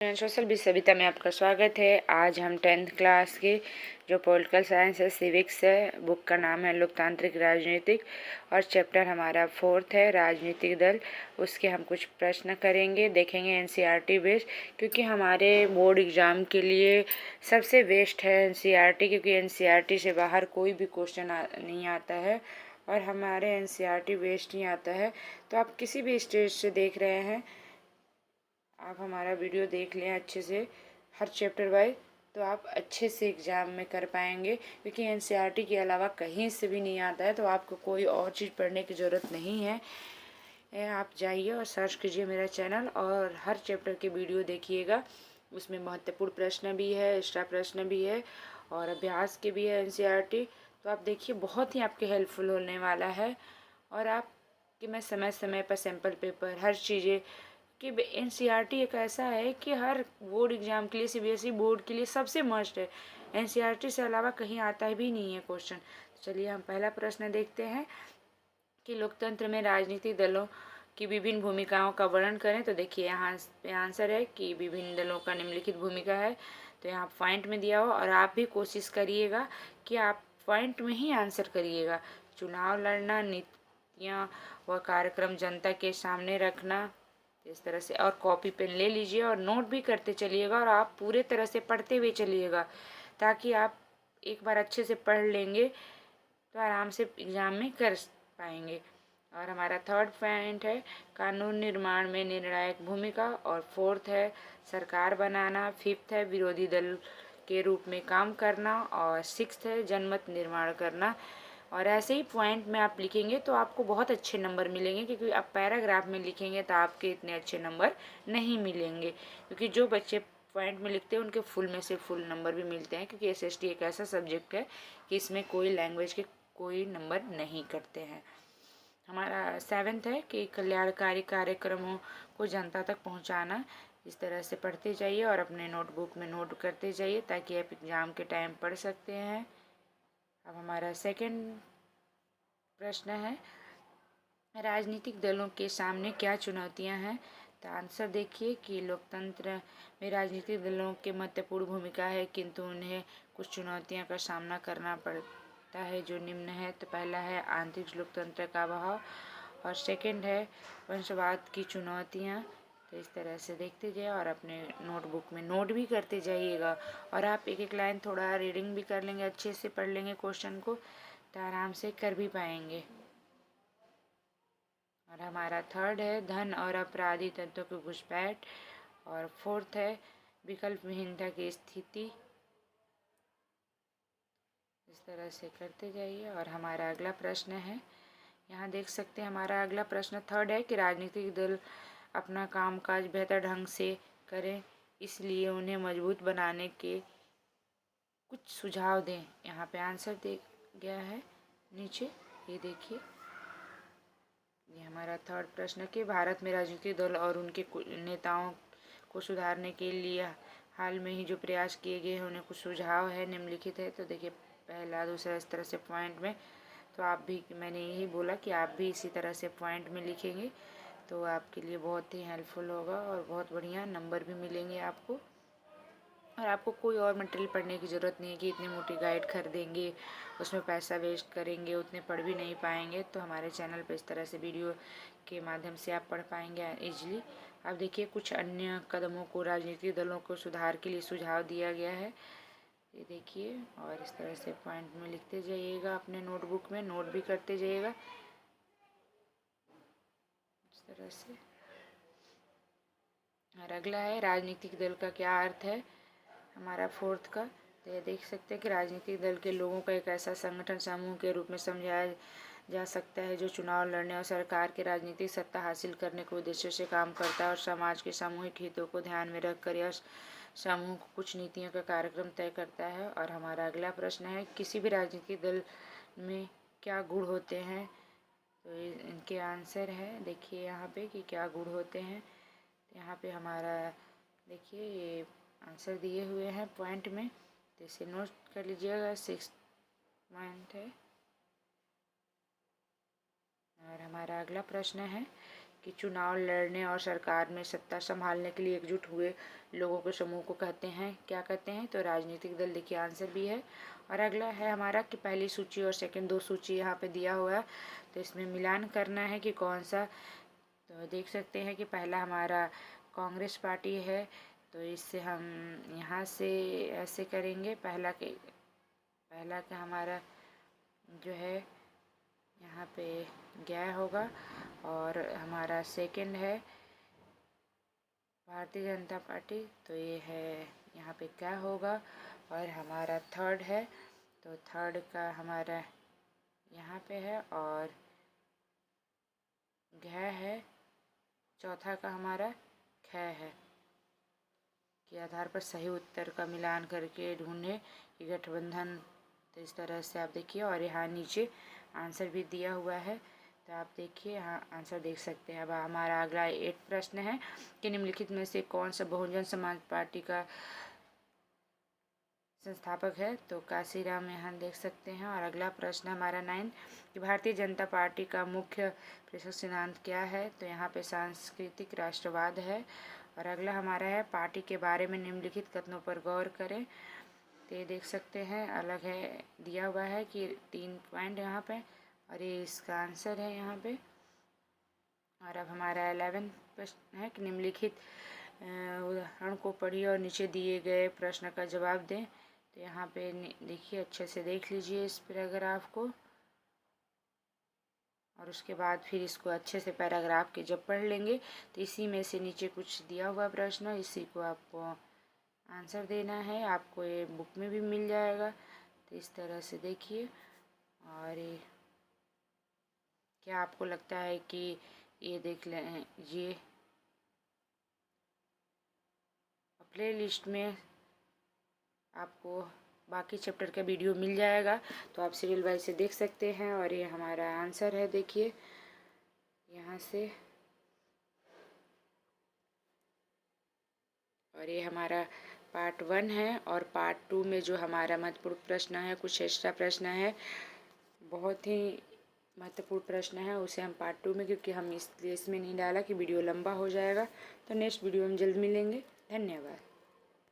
Social भी सविता में आपका स्वागत है। आज हम 10th क्लास की जो पॉलिटिकल साइंस है, सिविक्स है, बुक का नाम है लोकतांत्रिक राजनीतिक और चैप्टर हमारा 4th है राजनीतिक दल। उसके हम कुछ प्रश्न करेंगे, देखेंगे एनसीईआरटी बेस्ड, क्योंकि हमारे बोर्ड एग्ज़ाम के लिए सबसे बेस्ट है एनसीईआरटी, क्योंकि एनसीईआरटी से बाहर कोई भी क्वेश्चन नहीं आता है और हमारे एनसीईआरटी बेस्ड ही आता है। तो आप किसी भी स्टेज से देख रहे हैं, आप हमारा वीडियो देख लें अच्छे से हर चैप्टर वाइज, तो आप अच्छे से एग्ज़ाम में कर पाएंगे, क्योंकि एनसीईआरटी के अलावा कहीं से भी नहीं आता है। तो आपको कोई और चीज़ पढ़ने की ज़रूरत नहीं है। आप जाइए और सर्च कीजिए मेरा चैनल और हर चैप्टर के वीडियो देखिएगा। उसमें महत्वपूर्ण प्रश्न भी है, एक्स्ट्रा प्रश्न भी है और अभ्यास के भी है एनसीईआरटी। तो आप देखिए, बहुत ही आपके हेल्पफुल होने वाला है। और आप कि मैं समय समय पर सैम्पल पेपर हर चीज़ें कि एनसीईआरटी एक ऐसा है कि हर बोर्ड एग्ज़ाम के लिए, सीबीएसई बोर्ड के लिए सबसे मस्ट है। एनसीईआरटी से अलावा कहीं आता भी नहीं है क्वेश्चन। तो चलिए हम पहला प्रश्न देखते हैं कि लोकतंत्र में राजनीतिक दलों की विभिन्न भूमिकाओं का वर्णन करें। तो देखिए यहाँ पे आंसर है कि विभिन्न दलों का निम्नलिखित भूमिका है। तो यहाँ पॉइंट में दिया हो और आप भी कोशिश करिएगा कि आप पॉइंट में ही आंसर करिएगा। चुनाव लड़ना, नीतियाँ व कार्यक्रम जनता के सामने रखना, इस तरह से। और कॉपी पेन ले लीजिए और नोट भी करते चलिएगा और आप पूरे तरह से पढ़ते हुए चलिएगा, ताकि आप एक बार अच्छे से पढ़ लेंगे तो आराम से एग्ज़ाम में कर पाएंगे। और हमारा थर्ड पॉइंट है कानून निर्माण में निर्णायक भूमिका, और फोर्थ है सरकार बनाना, फिफ्थ है विरोधी दल के रूप में काम करना, और सिक्स्थ है जनमत निर्माण करना। और ऐसे ही पॉइंट में आप लिखेंगे तो आपको बहुत अच्छे नंबर मिलेंगे, क्योंकि आप पैराग्राफ में लिखेंगे तो आपके इतने अच्छे नंबर नहीं मिलेंगे। क्योंकि जो बच्चे पॉइंट में लिखते हैं उनके फुल में से फुल नंबर भी मिलते हैं, क्योंकि एसएसटी एक ऐसा सब्जेक्ट है कि इसमें कोई लैंग्वेज के कोई नंबर नहीं कटते हैं। हमारा सेवेंथ है कि कल्याणकारी कार्यक्रमों को जनता तक पहुंचाना। इस तरह से पढ़ते जाइए और अपने नोटबुक में नोट करते जाइए, ताकि आप एग्ज़ाम के टाइम पढ़ सकते हैं। अब हमारा सेकंड प्रश्न है राजनीतिक दलों के सामने क्या चुनौतियां हैं। तो आंसर देखिए कि लोकतंत्र में राजनीतिक दलों की महत्वपूर्ण भूमिका है, किंतु उन्हें कुछ चुनौतियों का सामना करना पड़ता है जो निम्न है। तो पहला है आंतरिक लोकतंत्र का अभाव, और सेकंड है वंशवाद की चुनौतियाँ। तो इस तरह से देखते जाइए और अपने नोटबुक में नोट भी करते जाइएगा, और आप एक एक लाइन थोड़ा रीडिंग भी कर लेंगे, अच्छे से पढ़ लेंगे क्वेश्चन को, तो आराम से कर भी पाएंगे। और हमारा थर्ड है धन और अपराधी तत्वों की घुसपैठ, और फोर्थ है विकल्प विहीनता की स्थिति। इस तरह से करते जाइए। और हमारा अगला प्रश्न है, यहाँ देख सकते हैं हमारा अगला प्रश्न थर्ड है कि राजनीतिक दल अपना कामकाज बेहतर ढंग से करें, इसलिए उन्हें मजबूत बनाने के कुछ सुझाव दें। यहाँ पे आंसर दे गया है नीचे, ये देखिए। ये हमारा थर्ड प्रश्न कि भारत में राजनीतिक दल और उनके नेताओं को सुधारने के लिए हाल में ही जो प्रयास किए गए हैं उन्हें कुछ सुझाव है, निम्नलिखित है। तो देखिए पहला दूसरा इस तरह से पॉइंट में, तो आप भी, मैंने यही बोला कि आप भी इसी तरह से पॉइंट में लिखेंगे तो आपके लिए बहुत ही हेल्पफुल होगा और बहुत बढ़िया नंबर भी मिलेंगे आपको। और आपको कोई और मटेरियल पढ़ने की ज़रूरत नहीं है कि इतनी मोटी गाइड खरीदेंगे, उसमें पैसा वेस्ट करेंगे, उतने पढ़ भी नहीं पाएंगे। तो हमारे चैनल पर इस तरह से वीडियो के माध्यम से आप पढ़ पाएंगे ईजिली। अब देखिए कुछ अन्य कदमों को राजनीतिक दलों को सुधार के लिए सुझाव दिया गया है, ये देखिए। और इस तरह से पॉइंट में लिखते जाइएगा, अपने नोटबुक में नोट भी करते जाइएगा इस तरह से। और अगला है राजनीतिक दल का क्या अर्थ है, हमारा फोर्थ का। तो ये देख सकते हैं कि राजनीतिक दल के लोगों का एक ऐसा संगठन समूह के रूप में समझाया जा सकता है जो चुनाव लड़ने और सरकार के राजनीतिक सत्ता हासिल करने के उद्देश्य से काम करता है और समाज के सामूहिक हितों को ध्यान में रखकर यह समूह कुछ नीतियों का कार्यक्रम तय करता है। और हमारा अगला प्रश्न है किसी भी राजनीतिक दल में क्या गुण होते हैं। तो इनके आंसर है देखिए यहाँ पे कि क्या गुण होते हैं। यहाँ पे हमारा देखिए ये आंसर दिए हुए हैं पॉइंट में, तो इसे नोट कर लीजिएगा। 6 पॉइंट है। और हमारा अगला प्रश्न है कि चुनाव लड़ने और सरकार में सत्ता संभालने के लिए एकजुट हुए लोगों के समूह को कहते हैं, क्या कहते हैं? तो राजनीतिक दल। देखिए आंसर भी है। और अगला है हमारा कि पहली सूची और सेकंड 2 सूची यहाँ पे दिया हुआ है, तो इसमें मिलान करना है कि कौन सा। तो देख सकते हैं कि पहला हमारा कांग्रेस पार्टी है, तो इससे हम यहाँ से ऐसे करेंगे। पहला का हमारा जो है यहाँ पे गया होगा, और हमारा सेकंड है भारतीय जनता पार्टी, तो ये है यहाँ पे क्या होगा। और हमारा थर्ड है, तो थर्ड का हमारा यहाँ पे है, और घ है। चौथा का हमारा ख है। के आधार पर सही उत्तर का मिलान करके ढूंढे कि गठबंधन। तो इस तरह से आप देखिए, और यहाँ नीचे आंसर भी दिया हुआ है, तो आप देखिए यहाँ आंसर देख सकते हैं। अब हमारा अगला 8 प्रश्न है कि निम्नलिखित में से कौन सा बहुजन समाज पार्टी का संस्थापक है? तो काशीराम यहाँ देख सकते हैं। और अगला प्रश्न हमारा 9 कि भारतीय जनता पार्टी का मुख्य प्रेषक सिद्धांत क्या है? तो यहाँ पे सांस्कृतिक राष्ट्रवाद है। और अगला हमारा है पार्टी के बारे में निम्नलिखित कथनों पर गौर करें। तो ये देख सकते हैं अलग है, दिया हुआ है कि 3 पॉइंट यहाँ पे, और ये इसका आंसर है यहाँ पे। और अब हमारा 11 प्रश्न है कि निम्नलिखित उदाहरण को पढ़िए और नीचे दिए गए प्रश्न का जवाब दें। तो यहाँ पे देखिए, अच्छे से देख लीजिए इस पैराग्राफ को, और उसके बाद फिर इसको अच्छे से पैराग्राफ के जब पढ़ लेंगे तो इसी में से नीचे कुछ दिया हुआ प्रश्न, इसी को आपको आंसर देना है। आपको ये बुक में भी मिल जाएगा, तो इस तरह से देखिए। और क्या आपको लगता है कि ये देख लें, ये प्ले लिस्ट में आपको बाकी चैप्टर का वीडियो मिल जाएगा, तो आप सीरियल वाइज से देख सकते हैं। और ये हमारा आंसर है, देखिए यहाँ से। और ये हमारा पार्ट 1 है, और पार्ट 2 में जो हमारा महत्वपूर्ण प्रश्न है, कुछ एक्स्ट्रा प्रश्न है, बहुत ही महत्वपूर्ण प्रश्न है, उसे हम पार्ट 2 में, क्योंकि हम इसलिए इसमें नहीं डाला कि वीडियो लंबा हो जाएगा। तो नेक्स्ट वीडियो में जल्द मिलेंगे। धन्यवाद।